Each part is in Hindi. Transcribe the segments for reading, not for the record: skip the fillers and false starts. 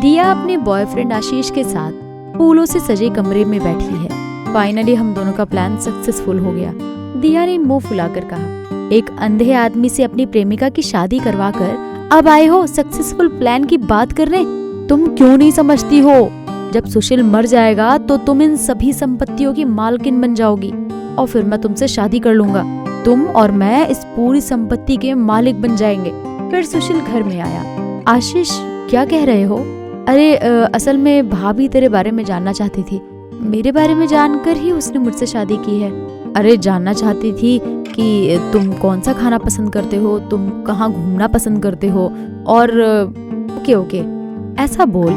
दिया अपने बॉयफ्रेंड आशीष के साथ फूलों से सजे कमरे में बैठी है। फाइनली हम दोनों का प्लान सक्सेसफुल हो गया। दिया ने मुंह फुलाकर कहा, एक अंधे आदमी से अपनी प्रेमिका की शादी करवाकर अब आए हो सक्सेसफुल प्लान की बात करने। तुम क्यों नहीं समझती हो, जब सुशील मर जाएगा तो तुम इन सभी संपत्तियों की मालकिन बन जाओगी और फिर मैं तुमसे शादी कर लूंगा। तुम और मैं इस पूरी संपत्ति के मालिक बन जाएंगे। फिर सुशील घर में आया। आशीष, क्या कह रहे हो? अरे असल में भाभी तेरे बारे में जानना चाहती थी। मेरे बारे में जानकर ही उसने मुझसे शादी की है। अरे जानना चाहती थी कि तुम कौन सा खाना पसंद करते हो, तुम कहाँ घूमना पसंद करते हो और ओके ऐसा बोल।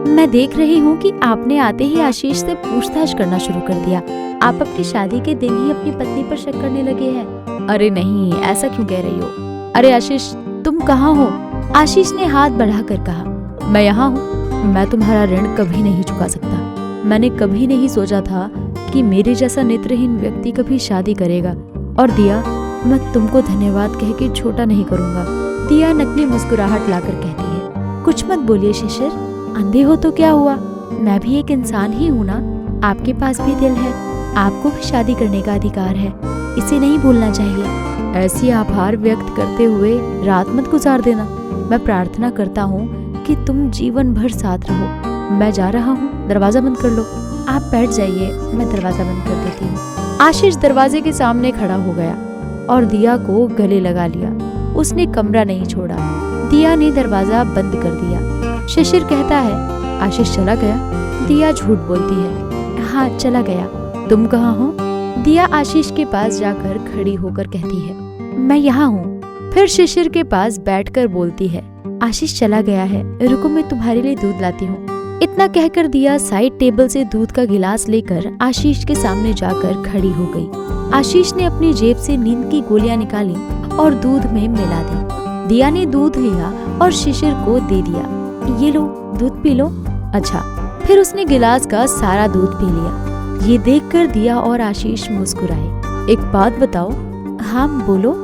मैं देख रही हूँ कि आपने आते ही आशीष से पूछताछ करना शुरू कर दिया। आप अपनी शादी के दिन ही अपनी पत्नी पर शक करने लगे हैं। अरे नहीं, ऐसा क्यों कह रही हो? अरे आशीष, तुम कहाँ हो? आशीष ने हाथ बढ़ाकर कहा, मैं यहाँ हूँ। मैं तुम्हारा ऋण कभी नहीं चुका सकता। मैंने कभी नहीं सोचा था कि मेरे जैसा नेत्रहीन व्यक्ति कभी शादी करेगा। और दिया, मैं तुमको धन्यवाद कह के छोटा नहीं करूँगा। दिया नकली मुस्कुराहट लाकर कहती है, कुछ मत बोलिए शिशिर, अंधे हो तो क्या हुआ, मैं भी एक इंसान ही हूँ ना। आपके पास भी दिल है, आपको भी शादी करने का अधिकार है, इसे नहीं भूलना चाहिए। ऐसी आभार व्यक्त करते हुए रात मत गुजार देना। मैं प्रार्थना करता हूँ कि तुम जीवन भर साथ रहो। मैं जा रहा हूँ, दरवाजा बंद कर लो। आप बैठ जाइए, मैं दरवाजा बंद कर देती हूँ। आशीष दरवाजे के सामने खड़ा हो गया और दिया को गले लगा लिया। उसने कमरा नहीं छोड़ा। दिया ने दरवाजा बंद कर दिया। शिशिर कहता है, आशीष चला गया? दिया झूठ बोलती है, हाँ चला गया। तुम कहाँ हो? दिया आशीष के पास जाकर खड़ी होकर कहती है, मैं यहाँ हूँ। फिर शिशिर के पास बैठकर बोलती है, आशीष चला गया है, रुको मैं तुम्हारे लिए दूध लाती हूँ। इतना कहकर दिया साइड टेबल से दूध का गिलास लेकर आशीष के सामने जाकर खड़ी हो गई। आशीष ने अपनी जेब से नींद की गोलियां निकाली और दूध में मिला दी। दिया ने दूध लिया और शिशिर को दे दिया, ये लो दूध पी लो। अच्छा। फिर उसने गिलास का सारा दूध पी लिया। ये देखकर दिया और आशीष मुस्कुराए। एक बात बताओ। हाँ बोलो।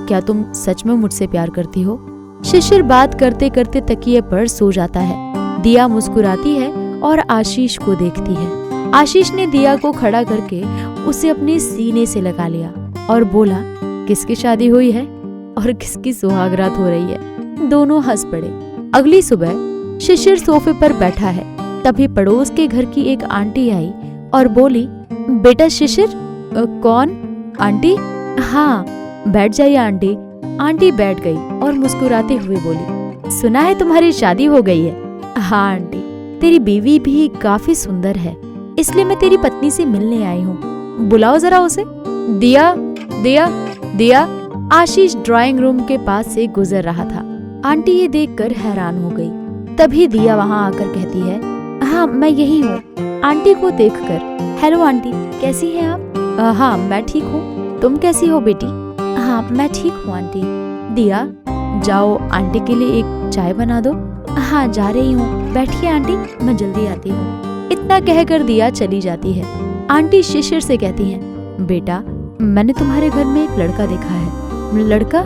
क्या तुम सच में मुझसे प्यार करती हो? शिशिर बात करते करते तकिए पर सो जाता है। दिया मुस्कुराती है और आशीष को देखती है। आशीष ने दिया को खड़ा करके उसे अपने सीने से लगा लिया और बोला, किसकी शादी हुई है और किसकी सुहागरात हो रही है? दोनों हंस पड़े। अगली सुबह शिशिर सोफे पर बैठा है, तभी पड़ोस के घर की एक आंटी आई और बोली, बेटा शिशिर। कौन? आंटी? हाँ बैठ जाइए आंटी। आंटी बैठ गई और मुस्कुराते हुए बोली, सुना है तुम्हारी शादी हो गई है? हाँ आंटी, तेरी बीवी भी काफी सुंदर है, इसलिए मैं तेरी पत्नी से मिलने आई हूँ। बुलाओ जरा उसे। दिया दिया दिया। आशीष ड्राइंग रूम के पास से गुजर रहा था। आंटी ये देखकर हैरान हो गई। तभी दिया वहाँ आकर कहती है, हाँ मैं यही हूँ। आंटी को देखकर, हेलो आंटी, कैसी हैं आप? हाँ मैं ठीक हूँ, तुम कैसी हो बेटी? हाँ मैं ठीक हूँ आंटी। दिया, जाओ आंटी के लिए एक चाय बना दो। हाँ जा रही हूँ, बैठिए आंटी, मैं जल्दी आती हूँ। इतना कहकर दिया चली जाती है। आंटी शिशिर से कहती हैं, बेटा मैंने तुम्हारे घर में एक लड़का देखा है। लड़का?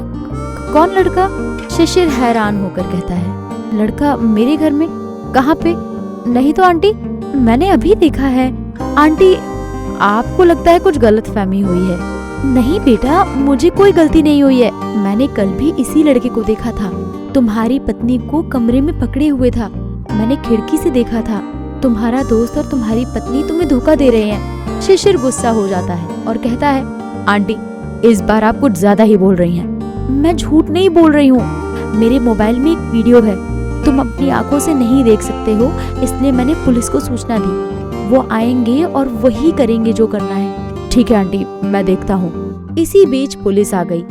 कौन लड़का? शिशिर हैरान होकर कहता है, लड़का मेरे घर में? कहाँ पे? नहीं तो आंटी, मैंने अभी देखा है। आंटी आपको लगता है कुछ गलतफहमी हुई है। नहीं बेटा, मुझे कोई गलती नहीं हुई है। मैंने कल भी इसी लड़के को देखा था। तुम्हारी पत्नी को कमरे में पकड़े हुए था, मैंने खिड़की से देखा था। तुम्हारा दोस्त और तुम्हारी पत्नी तुम्हें धोखा दे रहे हैं। शिशिर गुस्सा हो जाता है और कहता है, आंटी इस बार आप कुछ ज्यादा ही बोल रही हैं। मैं झूठ नहीं बोल रही हूँ, मेरे मोबाइल में एक वीडियो है, तुम अपनी आंखों से नहीं देख सकते हो, इसलिए मैंने पुलिस को सूचना दी। वो आएंगे और वही करेंगे जो करना है। ठीक है आंटी, मैं देखता हूँ। इसी बीच पुलिस आ गई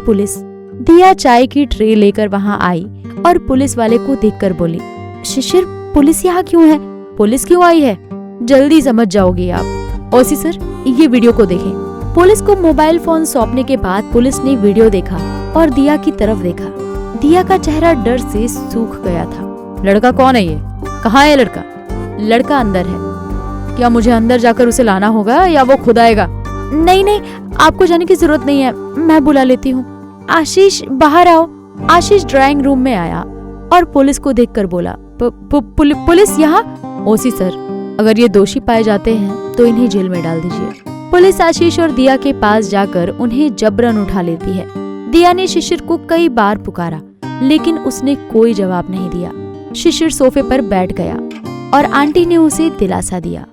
पुलिस। दिया चाय की ट्रे लेकर वहाँ आई और पुलिस वाले को देखकर बोली, शिशिर पुलिस यहाँ क्यों है? पुलिस क्यों आई है? जल्दी समझ जाओगे आप। ऑफिसर ये वीडियो को देखें। पुलिस को मोबाइल फोन सौंपने के बाद पुलिस ने वीडियो देखा और दिया की तरफ देखा। दिया का चेहरा डर से सूख गया था। लड़का कौन है ये? कहाँ है लड़का? लड़का अंदर है। क्या मुझे अंदर जाकर उसे लाना होगा या वो खुद आएगा? नहीं, आपको जाने की जरूरत नहीं है, मैं बुला लेती हूँ। आशीष बाहर आओ। आशीष ड्राइंग रूम में आया और पुलिस को देखकर बोला, पुलिस यहाँ? ओसी सर, अगर ये दोषी पाए जाते हैं तो इन्हें जेल में डाल दीजिए। पुलिस आशीष और दिया के पास जाकर उन्हें जबरन उठा लेती है। दिया ने शिशिर को कई बार पुकारा, लेकिन उसने कोई जवाब नहीं दिया। शिशिर सोफे पर बैठ गया और आंटी ने उसे दिलासा दिया।